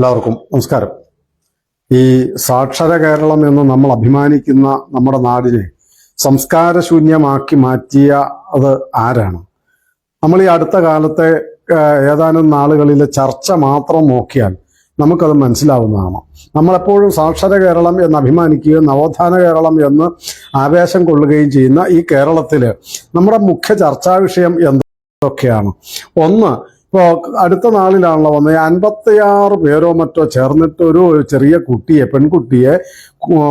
എല്ലാവർക്കും നമസ്കാരം. ഈ സാക്ഷര കേരളം എന്ന് നമ്മൾ അഭിമാനിക്കുന്ന നമ്മുടെ നാടിനെ സംസ്കാരശൂന്യമാക്കി മാറ്റിയ അത് ആരാണ്? നമ്മൾ ഈ അടുത്ത കാലത്തെ ഏതാനും നാളുകളിലെ ചർച്ച മാത്രം നോക്കിയാൽ നമുക്കത് മനസ്സിലാവുന്നതാണ്. നമ്മളെപ്പോഴും സാക്ഷര കേരളം എന്ന് അഭിമാനിക്കുകയും നവോത്ഥാന കേരളം എന്ന് ആവേശം കൊള്ളുകയും ചെയ്യുന്ന ഈ കേരളത്തിൽ നമ്മുടെ മുഖ്യ ചർച്ചാ വിഷയം എന്തൊക്കെയാണ്? ഒന്ന്, ഇപ്പോൾ അടുത്ത നാളിലാണല്ലോ വന്നത്, 56 പേരോ മറ്റോ ചേർന്നിട്ട് ഒരു ചെറിയ കുട്ടിയെ, പെൺകുട്ടിയെ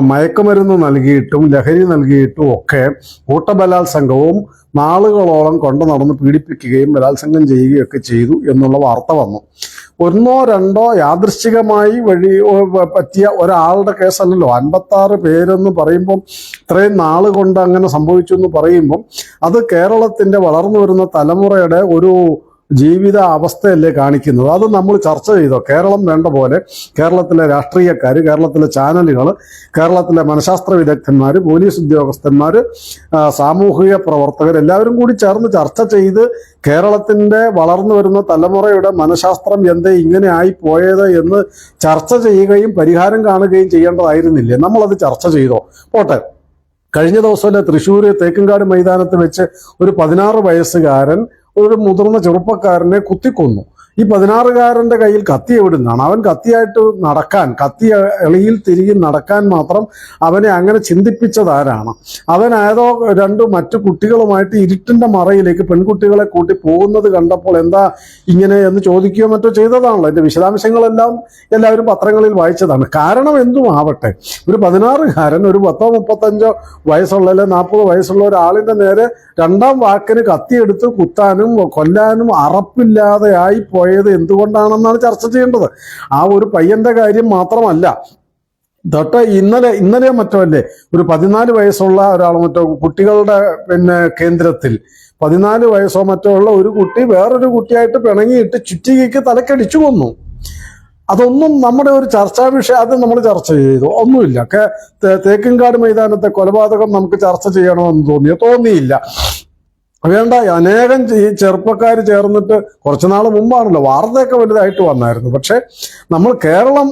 മയക്കുമരുന്ന് നൽകിയിട്ടും ലഹരി നൽകിയിട്ടും ഒക്കെ കൂട്ടബലാത്സംഗവും നാളുകളോളം കൊണ്ടു നടന്ന് പീഡിപ്പിക്കുകയും ബലാത്സംഗം ചെയ്യുകയൊക്കെ ചെയ്തു എന്നുള്ള വാർത്ത വന്നു. ഒന്നോ രണ്ടോ യാദൃശ്ചികമായി പറ്റിയ ഒരാളുടെ കേസല്ലല്ലോ. 56 പേരെന്ന് പറയുമ്പം ഇത്രയും നാള് കൊണ്ട് അങ്ങനെ സംഭവിച്ചു എന്ന് പറയുമ്പം അത് കേരളത്തിൻ്റെ വളർന്നു വരുന്ന തലമുറയുടെ ഒരു ജീവിത അവസ്ഥയല്ലേ കാണിക്കുന്നത്. അത് നമ്മൾ ചർച്ച ചെയ്തോ. കേരളം വേണ്ട പോലെ കേരളത്തിലെ രാഷ്ട്രീയക്കാർ, കേരളത്തിലെ ചാനലുകൾ, കേരളത്തിലെ മനഃശാസ്ത്ര വിദഗ്ധന്മാർ, പോലീസ് ഉദ്യോഗസ്ഥന്മാർ, സാമൂഹിക പ്രവർത്തകർ എല്ലാവരും കൂടി ചേർന്ന് ചർച്ച ചെയ്ത് കേരളത്തിൻ്റെ വളർന്നു വരുന്ന തലമുറയുടെ മനഃശാസ്ത്രം എന്തേ ഇങ്ങനെ ആയി പോയത് എന്ന് ചർച്ച ചെയ്യുകയും പരിഹാരം കാണുകയും ചെയ്യേണ്ടതായിരുന്നില്ലേ? നമ്മളത് ചർച്ച ചെയ്തോ? പോട്ടെ, കഴിഞ്ഞ ദിവസമല്ലേ തൃശ്ശൂർ തേക്കുംകാട് മൈതാനത്ത് വെച്ച് ഒരു 16 വയസ്സുകാരൻ ഒരു മുതിർന്ന ചെറുപ്പക്കാരനെ കുത്തിക്കൊന്നു. ഈ 16-കാരൻ്റെ കയ്യിൽ കത്തി എവിടുന്നാണ്? അവൻ കത്തിയായിട്ട് നടക്കാൻ, കത്തി എളിയിൽ തിരികെ നടക്കാൻ മാത്രം അവനെ അങ്ങനെ ചിന്തിപ്പിച്ചതാരാണ്? അവൻ ഏതോ 2 മറ്റു കുട്ടികളുമായിട്ട് ഇരുട്ടിൻ്റെ മറയിലേക്ക് പെൺകുട്ടികളെ കൂട്ടി പോകുന്നത് കണ്ടപ്പോൾ എന്താ ഇങ്ങനെ എന്ന് ചോദിക്കുകയോ മറ്റോ ചെയ്തതാണല്ലോ. എൻ്റെ വിശദാംശങ്ങളെല്ലാം എല്ലാവരും പത്രങ്ങളിൽ വായിച്ചതാണ്. കാരണം എന്തും ആവട്ടെ, ഒരു 16-കാരൻ ഒരു 10-35 വയസ്സുള്ള 40 വയസ്സുള്ള ഒരാളിൻ്റെ നേരെ 2ാം വാക്കിന് കത്തിയെടുത്ത് കുത്താനും കൊല്ലാനും അറപ്പില്ലാതെയായി പോയത് എന്തുകൊണ്ടാണെന്നാണ് ചർച്ച ചെയ്യേണ്ടത്. ആ ഒരു പയ്യന്റെ കാര്യം മാത്രമല്ല, ഇന്നലെ മറ്റോ അല്ലേ ഒരു 14 വയസ്സുള്ള ഒരാൾ മറ്റോ കുട്ടികളുടെ കേന്ദ്രത്തിൽ 14 വയസ്സോ മറ്റോ ഉള്ള ഒരു കുട്ടി വേറൊരു കുട്ടിയായിട്ട് പിണങ്ങിയിട്ട് ചുറ്റികയ്ക്ക് തലക്കടിച്ചു കൊന്നു. അതൊന്നും നമ്മുടെ ഒരു ചർച്ചാ വിഷയം, അത് നമ്മൾ ചർച്ച ചെയ്തു ഒന്നുമില്ല. തേക്കിൻകാട് മൈതാനത്തെ കൊലപാതകം നമുക്ക് ചർച്ച ചെയ്യണമെന്ന് തോന്നിയില്ല. വേണ്ട, അനേകം ഈ ചെറുപ്പക്കാർ ചേർന്നിട്ട് കുറച്ചു നാൾ മുമ്പാണല്ലോ വാർത്തയൊക്കെ വലുതായിട്ട് വന്നായിരുന്നു. പക്ഷെ നമ്മൾ കേരളം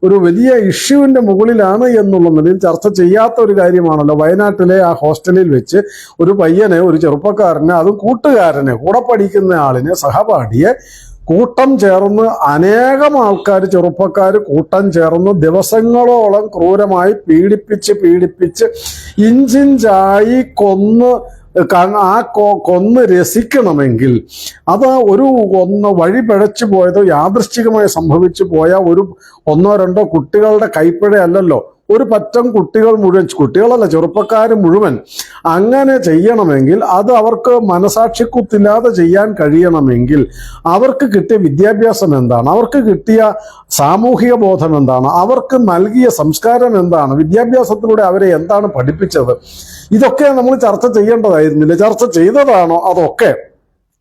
ഒരു വലിയ ഇഷ്യൂവിൻ്റെ മുകളിലാണ് എന്നുള്ള നിലയിൽ ചർച്ച ചെയ്യാത്ത ഒരു കാര്യമാണല്ലോ. വയനാട്ടിലെ ആ ഹോസ്റ്റലിൽ വെച്ച് ഒരു പയ്യനെ, ഒരു ചെറുപ്പക്കാരനെ, അതും കൂട്ടുകാരനെ, കൂടെ പഠിക്കുന്ന ആളിനെ, സഹപാഠിയെ കൂട്ടം ചേർന്ന് അനേകം ആൾക്കാർ, ചെറുപ്പക്കാർ കൂട്ടം ചേർന്ന് ദിവസങ്ങളോളം ക്രൂരമായി പീഡിപ്പിച്ച് ഇഞ്ചിഞ്ചായി കൊന്ന് രസിക്കണമെങ്കിൽ അത് വഴി പിഴച്ചു പോയതോ യാദൃശ്ചികമായി സംഭവിച്ചു പോയ ഒരു 1-2 കുട്ടികളുടെ കൈപ്പിഴയല്ലല്ലോ. ഒരു പറ്റം കുട്ടികളല്ല, ചെറുപ്പക്കാർ മുഴുവൻ അങ്ങനെ ചെയ്യണമെങ്കിൽ, അത് അവർക്ക് മനസാക്ഷിക്കുത്തില്ലാതെ ചെയ്യാൻ കഴിയണമെങ്കിൽ അവർക്ക് കിട്ടിയ വിദ്യാഭ്യാസം എന്താണ്? അവർക്ക് കിട്ടിയ സാമൂഹിക ബോധം എന്താണ്? അവർക്ക് നൽകിയ സംസ്കാരം എന്താണ്? വിദ്യാഭ്യാസത്തിലൂടെ അവരെ എന്താണ് പഠിപ്പിച്ചത്? ഇതൊക്കെ നമ്മൾ ചർച്ച ചെയ്യേണ്ടതായിരുന്നില്ല. ചർച്ച ചെയ്തതാണോ? അതൊക്കെ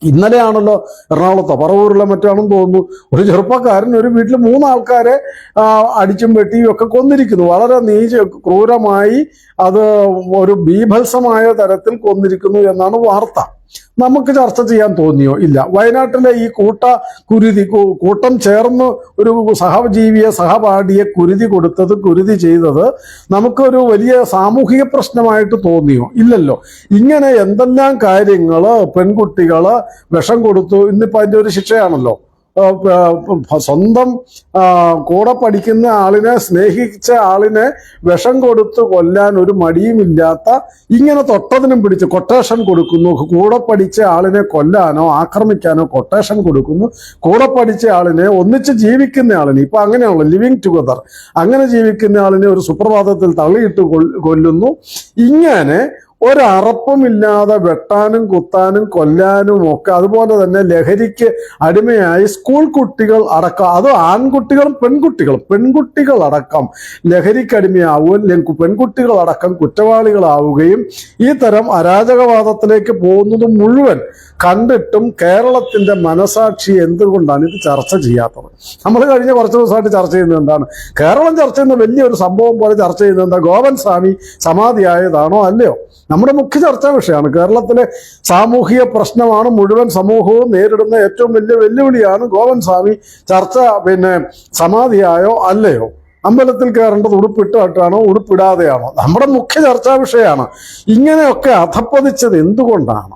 ഇന്നലെയാണല്ലോ എറണാകുളത്തോ പറവൂരിലോ മറ്റാണെന്ന് തോന്നുന്നു, ഒരു ചെറുപ്പക്കാരൻ ഒരു വീട്ടിൽ 3 ആൾക്കാരെ അടിച്ചും വെട്ടിയും ഒക്കെ കൊന്നിരിക്കുന്നു. വളരെ ക്രൂരമായി, അത് ഒരു ബീഭത്സമായ തരത്തിൽ കൊന്നിരിക്കുന്നു എന്നാണ് വാർത്ത. നമുക്ക് ചർച്ച ചെയ്യാൻ തോന്നിയോ? ഇല്ല. വയനാട്ടിലെ ഈ കൂട്ടം ചേർന്ന് ഒരു സഹജീവിയെ, സഹപാഠിയെ കുരുതി ചെയ്തത് നമുക്കൊരു വലിയ സാമൂഹിക പ്രശ്നമായിട്ട് തോന്നിയോ? ഇല്ലല്ലോ. ഇങ്ങനെ എന്തെല്ലാം കാര്യങ്ങൾ, പെൺകുട്ടികള് വിഷം കൊടുത്തു, ഇന്നിപ്പോൾ അതിൻ്റെ ഒരു ശിക്ഷയാണല്ലോ. സ്വന്തം കൂടെ പഠിക്കുന്ന ആളിനെ, സ്നേഹിച്ച ആളിനെ വിഷം കൊടുത്ത് കൊല്ലാൻ ഒരു മടിയുമില്ലാത്ത, ഇങ്ങനെ തൊട്ടതിനും പിടിച്ച് കൊട്ടേഷൻ കൊടുക്കുന്നു. കൂടെ പഠിച്ച ആളിനെ കൊല്ലാനോ ആക്രമിക്കാനോ കൊട്ടേഷൻ കൊടുക്കുന്നു. കൂടെ പഠിച്ച ആളിനെ, ഒന്നിച്ച് ജീവിക്കുന്ന ആളിനെ, ഇപ്പൊ അങ്ങനെയാണല്ലോ ലിവിങ് ടുഗദർ, അങ്ങനെ ജീവിക്കുന്ന ആളിനെ ഒരു സുപ്രഭാതത്തിൽ തള്ളിയിട്ട് കൊല്ലുന്നു. ഇങ്ങനെ ഒരറപ്പുമില്ലാതെ വെട്ടാനും കുത്താനും കൊല്ലാനും ഒക്കെ, അതുപോലെ തന്നെ ലഹരിക്ക് അടിമയായി സ്കൂൾ കുട്ടികൾ അടക്കം, അത് ആൺകുട്ടികളും പെൺകുട്ടികൾ അടക്കം ലഹരിക്കടിമയാവുകയും പെൺകുട്ടികൾ അടക്കം കുറ്റവാളികളാവുകയും ഈ തരം അരാജകവാദത്തിലേക്ക് പോകുന്നത് മുഴുവൻ കണ്ടിട്ടും കേരളത്തിന്റെ മനസാക്ഷി എന്തുകൊണ്ടാണ് ഇത് ചർച്ച ചെയ്യാത്തത്? നമ്മൾ കഴിഞ്ഞ കുറച്ച് ദിവസമായിട്ട് ചർച്ച ചെയ്യുന്നത് എന്താണ്? കേരളം ചർച്ച ചെയ്യുന്ന വലിയൊരു സംഭവം പോലെ ചർച്ച ചെയ്യുന്നത് എന്താ? ഗോവൻ സ്വാമി സമാധിയായതാണോ അല്ലയോ? നമ്മുടെ മുഖ്യ ചർച്ചാ വിഷയമാണ്. കേരളത്തിലെ സാമൂഹിക പ്രശ്നമാണ്, മുഴുവൻ സമൂഹവും നേരിടുന്ന ഏറ്റവും വലിയ വെല്ലുവിളിയാണ്. ഗോവിന്ദസ്വാമി ചർച്ച സമാധിയായോ അല്ലയോ, അമ്പലത്തിൽ കയറേണ്ടത് ഉടുപ്പിട്ടാണോ ഉടുപ്പിടാതെയാണോ, നമ്മുടെ മുഖ്യ ചർച്ചാ വിഷയമാണ്. ഇങ്ങനെയൊക്കെ അധപ്പതിച്ചത് എന്തുകൊണ്ടാണ്?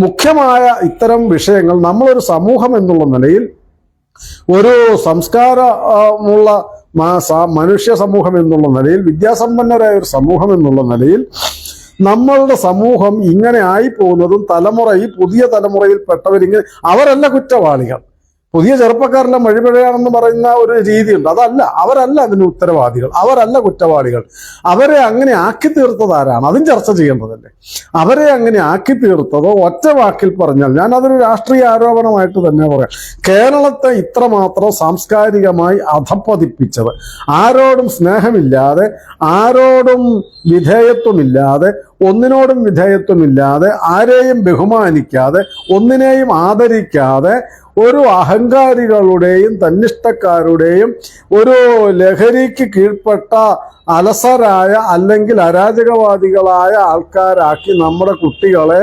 മുഖ്യമായ ഇത്തരം വിഷയങ്ങൾ നമ്മളൊരു സമൂഹം എന്നുള്ള നിലയിൽ, ഒരു സംസ്കാരമുള്ള മനുഷ്യ സമൂഹം എന്നുള്ള നിലയിൽ, വിദ്യാസമ്പന്നരായ ഒരു സമൂഹം എന്നുള്ള നിലയിൽ നമ്മളുടെ സമൂഹം ഇങ്ങനെ ആയി പോകുന്നതും ഈ പുതിയ തലമുറയിൽപ്പെട്ടവരിങ്ങനെ, അവരല്ല കുറ്റവാളികൾ. പുതിയ ചെറുപ്പക്കാരെല്ലാം വഴിപിഴയാണെന്ന് പറയുന്ന ഒരു രീതിയുണ്ട്. അവരല്ല അതിന് ഉത്തരവാദികൾ, അവരല്ല കുറ്റവാളികൾ. അവരെ അങ്ങനെ ആക്കി തീർത്തത് ആരാണ്? അതും ചർച്ച ചെയ്യേണ്ടതല്ലേ. അവരെ അങ്ങനെ ആക്കി തീർത്തത് ഒറ്റ വാക്കിൽ പറഞ്ഞാൽ, ഞാൻ അതൊരു രാഷ്ട്രീയ ആരോപണമായിട്ട് തന്നെ പറയാം, കേരളത്തെ ഇത്രമാത്രം സാംസ്കാരികമായി അധപ്പതിപ്പിച്ചത്, ആരോടും സ്നേഹമില്ലാതെ, ആരോടും വിധേയത്വമില്ലാതെ, ഒന്നിനോടും വിധേയത്വമില്ലാതെ, ആരെയും ബഹുമാനിക്കാതെ, ഒന്നിനെയും ആദരിക്കാതെ, ഒരു അഹങ്കാരികളുടെയും തന്നിഷ്ടക്കാരുടെയും ഒരു ലഹരിക്ക് കീഴ്പ്പെട്ട അലസരായ അല്ലെങ്കിൽ അരാജകവാദികളായ ആൾക്കാരാക്കി നമ്മുടെ കുട്ടികളെ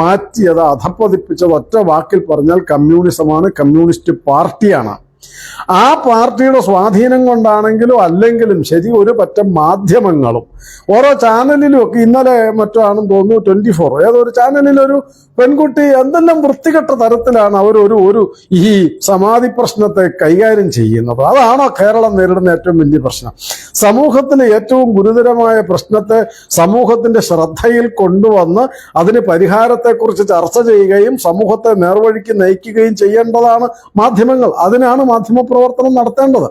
മാറ്റിയത്, അധപ്പതിപ്പിച്ചത് ഒറ്റ വാക്കിൽ പറഞ്ഞാൽ കമ്മ്യൂണിസമാണ്, കമ്മ്യൂണിസ്റ്റ് പാർട്ടിയാണ്. ആ പാർട്ടിയുടെ സ്വാധീനം കൊണ്ടാണെങ്കിലും അല്ലെങ്കിലും ശരി, ഒരു പറ്റം മാധ്യമങ്ങളും ഓരോ ചാനലിലും ഒക്കെ, ഇന്നലെ മറ്റാണെന്ന് തോന്നുന്നു 24 ഏതൊരു ചാനലിലൊരു പെൺകുട്ടി എന്തെല്ലാം വൃത്തികെട്ട തരത്തിലാണ് ഒരു ഈ സമാധി പ്രശ്നത്തെ കൈകാര്യം ചെയ്യുന്നത്. അതാണോ കേരളം നേരിടുന്ന ഏറ്റവും വലിയ പ്രശ്നം? സമൂഹത്തിലെ ഏറ്റവും ഗുരുതരമായ പ്രശ്നത്തെ സമൂഹത്തിന്റെ ശ്രദ്ധയിൽ കൊണ്ടുവന്ന് അതിന് പരിഹാരത്തെക്കുറിച്ച് ചർച്ച ചെയ്യുകയും സമൂഹത്തെ നേർവഴിക്ക് നയിക്കുകയും ചെയ്യേണ്ടതാണ് മാധ്യമങ്ങൾ. അതിനാണ് മാധ്യമപ്രവർത്തനം നടത്തേണ്ടത്.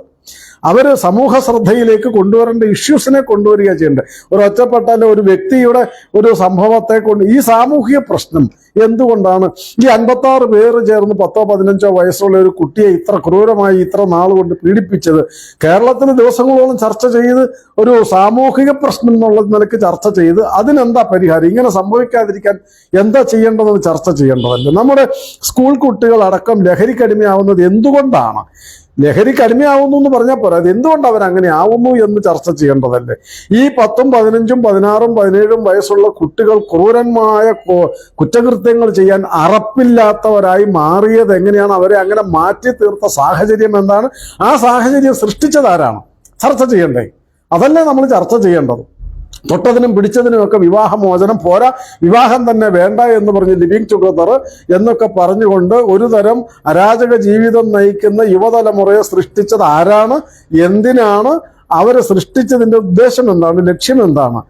അവര് സമൂഹ ശ്രദ്ധയിലേക്ക് കൊണ്ടുവരേണ്ട ഇഷ്യൂസിനെ കൊണ്ടുവരിക ചെയ്യേണ്ടത്. ഒരു ഒറ്റപ്പെട്ട ഒരു വ്യക്തിയുടെ ഒരു സംഭവത്തെ കൊണ്ട് ഈ സാമൂഹിക പ്രശ്നം എന്തുകൊണ്ടാണ് ഈ 56 പേര് ചേർന്ന് 10-15 വയസ്സുള്ള ഒരു കുട്ടിയെ ഇത്ര ക്രൂരമായി ഇത്ര നാളുകൊണ്ട് പീഡിപ്പിച്ചത്? കേരളത്തിൽ ദിവസങ്ങളോളം ചർച്ച ചെയ്ത്, ഒരു സാമൂഹിക പ്രശ്നം എന്നുള്ള നിലയ്ക്ക് ചർച്ച ചെയ്ത് അതിനെന്താ പരിഹാരം, ഇങ്ങനെ സംഭവിക്കാതിരിക്കാൻ എന്താ ചെയ്യേണ്ടതെന്ന് ചർച്ച ചെയ്യേണ്ടതല്ലേ. നമ്മുടെ സ്കൂൾ കുട്ടികളടക്കം ലഹരിക്കടിമയാവുന്നത് എന്തുകൊണ്ടാണ്? ലഹരിക്ക് അടിമയാവുന്നു എന്ന് പറഞ്ഞാൽ പോരാ, അത് എന്തുകൊണ്ട് അവരങ്ങനെ ആവുന്നു എന്ന് ചർച്ച ചെയ്യേണ്ടതല്ലേ. ഈ 10, 15, 16, 17 വയസ്സുള്ള കുട്ടികൾ ക്രൂരമായ കുറ്റകൃത്യങ്ങൾ ചെയ്യാൻ അറപ്പില്ലാത്തവരായി മാറിയത് എങ്ങനെയാണ്? അവരെ അങ്ങനെ മാറ്റി തീർത്ത സാഹചര്യം എന്താണ്? ആ സാഹചര്യം സൃഷ്ടിച്ചതാരാണ്? ചർച്ച ചെയ്യണ്ടേ? അതല്ലേ നമ്മൾ ചർച്ച ചെയ്യേണ്ടത്. തൊട്ടതിനും പിടിച്ചതിനുമൊക്കെ വിവാഹമോചനം പോരാ, വിവാഹം തന്നെ വേണ്ട എന്ന് പറഞ്ഞ് ലിവിങ് ടുഗദർ എന്നൊക്കെ പറഞ്ഞുകൊണ്ട് ഒരു തരം അരാജക ജീവിതം നയിക്കുന്ന യുവതലമുറയെ സൃഷ്ടിച്ചത് ആരാണ്? എന്തിനാണ് അവരെ സൃഷ്ടിച്ചതിന്റെ ഉദ്ദേശം എന്താണ്? ലക്ഷ്യം എന്താണ്?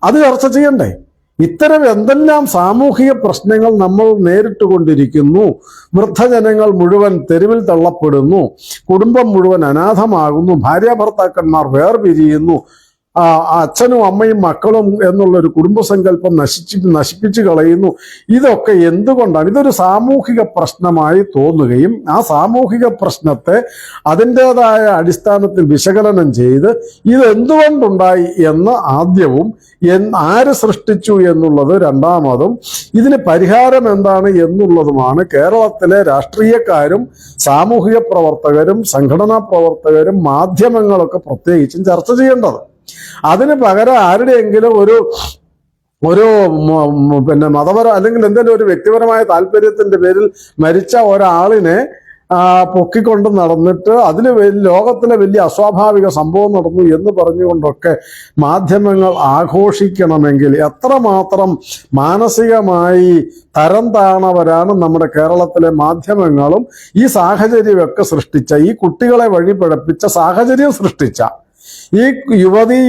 അത് ചർച്ച ചെയ്യണ്ടേ? ഇത്തരം എന്തെല്ലാം സാമൂഹിക പ്രശ്നങ്ങൾ നമ്മൾ നേരിട്ടുകൊണ്ടിരിക്കുന്നു. വൃദ്ധജനങ്ങൾ മുഴുവൻ തെരുവിൽ തള്ളപ്പെടുന്നു, കുടുംബം മുഴുവൻ അനാഥമാകുന്നു, ഭാര്യാഭർത്താക്കന്മാർ വേർപിരിയുന്നു, അച്ഛനും അമ്മയും മക്കളും എന്നുള്ളൊരു കുടുംബസങ്കല്പം നശിപ്പിച്ചു കളയുന്നു. ഇതൊക്കെ എന്തുകൊണ്ടാണ്? ഇതൊരു സാമൂഹിക പ്രശ്നമായി തോന്നുകയും ആ സാമൂഹിക പ്രശ്നത്തെ അതിൻ്റെതായ അടിസ്ഥാനത്തിൽ വിശകലനം ചെയ്ത് ഇതെന്തുകൊണ്ടുണ്ടായി എന്ന് ആദ്യവും, ആര് സൃഷ്ടിച്ചു എന്നുള്ളത് രണ്ടാമതും, ഇതിന് പരിഹാരം എന്താണ് എന്നുള്ളതുമാണ് കേരളത്തിലെ രാഷ്ട്രീയക്കാരും സാമൂഹിക പ്രവർത്തകരും സംഘടനാ പ്രവർത്തകരും മാധ്യമങ്ങളൊക്കെ പ്രത്യേകിച്ചും ചർച്ച ചെയ്യേണ്ടത്. അതിന് പകരം ആരുടെയെങ്കിലും ഒരു മതപര അല്ലെങ്കിൽ എന്തെങ്കിലും ഒരു വ്യക്തിപരമായ താല്പര്യത്തിന്റെ പേരിൽ മരിച്ച ഒരാളിനെ പൊക്കിക്കൊണ്ട് നടന്നിട്ട് അതിന് ലോകത്തിലെ വലിയ അസ്വാഭാവിക സംഭവം നടന്നു എന്ന് പറഞ്ഞുകൊണ്ടൊക്കെ മാധ്യമങ്ങൾ ആഘോഷിക്കണമെങ്കിൽ എത്രമാത്രം മാനസികമായി തരം താണവരാണ് നമ്മുടെ കേരളത്തിലെ മാധ്യമങ്ങളും ഈ സാഹചര്യമൊക്കെ സൃഷ്ടിച്ച, ഈ കുട്ടികളെ വഴിപിഴപ്പിച്ച സാഹചര്യം സൃഷ്ടിച്ച, ഈ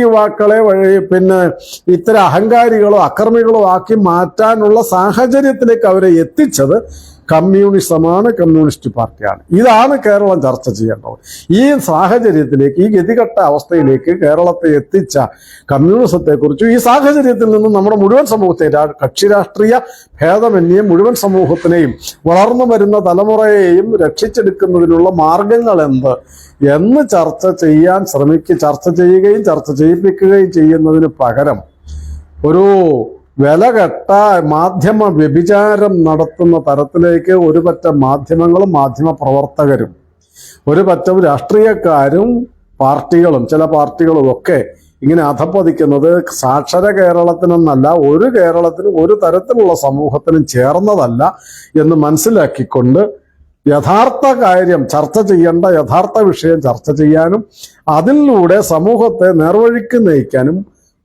യുവാക്കളെ ഇത്തരം അഹങ്കാരികളോ അക്രമികളോ ആക്കി മാറ്റാനുള്ള സാഹചര്യത്തിലേക്ക് അവരെ എത്തിച്ചത് കമ്മ്യൂണിസമാണ്, കമ്മ്യൂണിസ്റ്റ് പാർട്ടിയാണ്. ഇതാണ് കേരളം ചർച്ച ചെയ്യേണ്ടത്. ഈ സാഹചര്യത്തിലേക്ക്, ഈ ഗതികെട്ട അവസ്ഥയിലേക്ക് കേരളത്തെ എത്തിച്ച കമ്മ്യൂണിസത്തെക്കുറിച്ചും ഈ സാഹചര്യത്തിൽ നിന്നും നമ്മുടെ മുഴുവൻ സമൂഹത്തെ, കക്ഷി രാഷ്ട്രീയ ഭേദമന്യേ മുഴുവൻ സമൂഹത്തിനെയും വളർന്നു വരുന്ന തലമുറയെയും രക്ഷിച്ചെടുക്കുന്നതിനുള്ള മാർഗങ്ങൾ എന്ന് ചർച്ച ചെയ്യുകയും ചർച്ച ചെയ്യിപ്പിക്കുകയും ചെയ്യുന്നതിന് പകരം ഒരു വിലകെട്ട മാധ്യമ വ്യഭിചാരം നടത്തുന്ന തരത്തിലേക്ക് ഒരു പറ്റം മാധ്യമങ്ങളും മാധ്യമ പ്രവർത്തകരും ഒരു പറ്റം രാഷ്ട്രീയക്കാരും പാർട്ടികളും ചില പാർട്ടികളും ഒക്കെ ഇങ്ങനെ അധപ്പതിക്കുന്നത് സാക്ഷര കേരളത്തിനെന്നല്ല, ഒരു കേരളത്തിനും ഒരു തരത്തിലുള്ള സമൂഹത്തിനും ചേർന്നതല്ല എന്ന് മനസ്സിലാക്കിക്കൊണ്ട് യഥാർത്ഥ കാര്യം ചർച്ച ചെയ്യേണ്ട യഥാർത്ഥ വിഷയം ചർച്ച ചെയ്യാനും അതിലൂടെ സമൂഹത്തെ നേർവഴിക്ക് നയിക്കാനും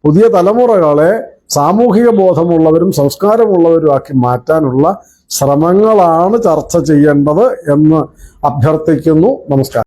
പുതിയ തലമുറകളെ സാമൂഹിക ബോധമുള്ളവരും സംസ്കാരമുള്ളവരുമാക്കി മാറ്റാനുള്ള ശ്രമങ്ങളാണ് ചർച്ച ചെയ്യേണ്ടത് എന്ന് അഭ്യർത്ഥിക്കുന്നു. നമസ്കാരം.